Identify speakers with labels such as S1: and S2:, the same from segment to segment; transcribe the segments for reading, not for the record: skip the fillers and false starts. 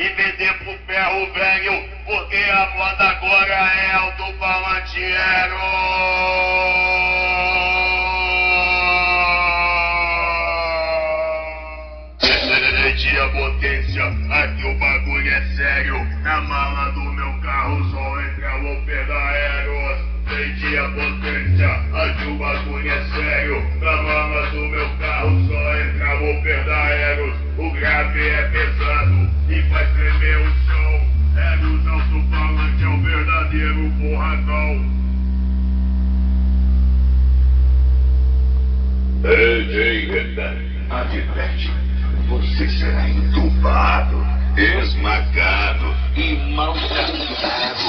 S1: e vender pro ferro velho, porque a moda agora é alto-falante Eros. A potência, aqui o bagulho é sério. Na mala do meu carro só entra o pé da Eros. Perdi a potência, aqui o bagulho é sério. Na mala do meu carro só entra o pé da Eros. O grave é pesado e faz tremer o chão. Eros alto-falante é o verdadeiro borracão.
S2: Ei, adverte. Você será entubado, esmagado e maltratado.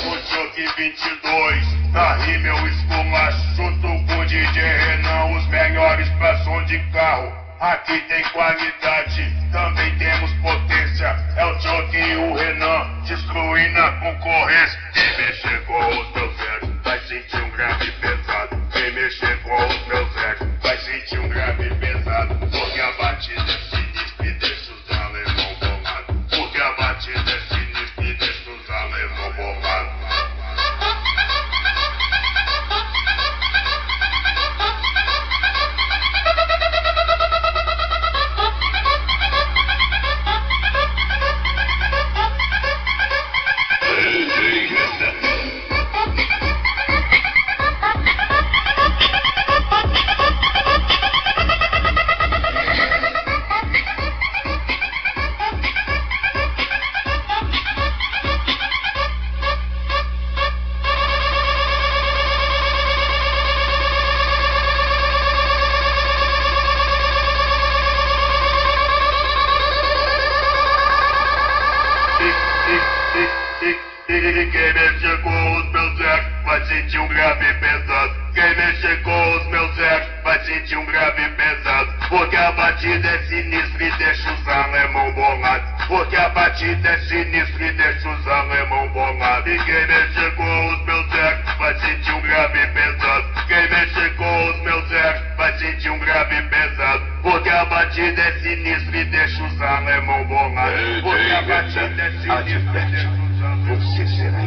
S1: O Choque 22, na rima eu esculacho junto com o DJ Renan, os melhores pra som de carro. Aqui tem qualidade, também temos potência. É o Choque e o Renan, destruindo a concorrência. Quem mexer com os meus zeros vai sentir um grave pesado. Quem mexer com os meus zeros vai sentir um grave pesado. Porque a batida é sinistra e deixa os alemão bolado. Porque a batida é sinistra e deixa os alemão bolado. Quem mexer com os meus ecos vai sentir um grave pesado. Quem mexer com os meus ecos vai sentir um grave pesado. Porque a batida é sinistra e deixa os alemão bolados. Porque a batida é sinistra e deixa os alemão bolados. E quem mexer com os meus ecos vai sentir um grave pesado. Quem mexer com os meus ecos vai sentir um grave pesado. Porque a batida é sinistra e deixa os alemão bolados. Porque a batida é sinistra e deixa os alemão bolados.
S2: Você será